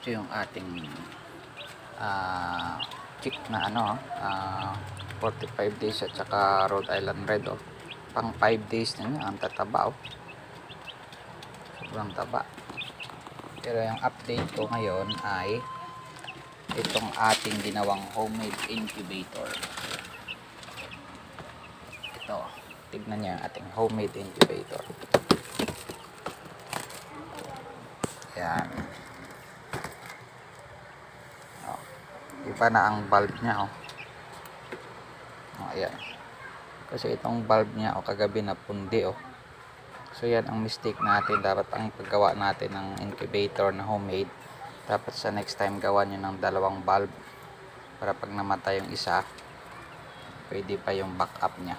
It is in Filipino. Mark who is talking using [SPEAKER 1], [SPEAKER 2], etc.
[SPEAKER 1] Ito yung ating chick na 45 days at saka Rhode Island Red, pang 5 days na niya. Ang tataba, sobrang taba. Pero yung update ko ngayon ay itong ating ginawang homemade incubator. Ito, tignan niyo yung ating homemade incubator. Yan. Iba na ang bulb niya, ayan. Kasi itong bulb niya, kagabi na pundi, So yan ang mistake natin. Dapat ang paggawa natin ng incubator na homemade, dapat sa next time gawa nyo ng dalawang bulb para pag namatay yung isa, pwede pa yung backup niya.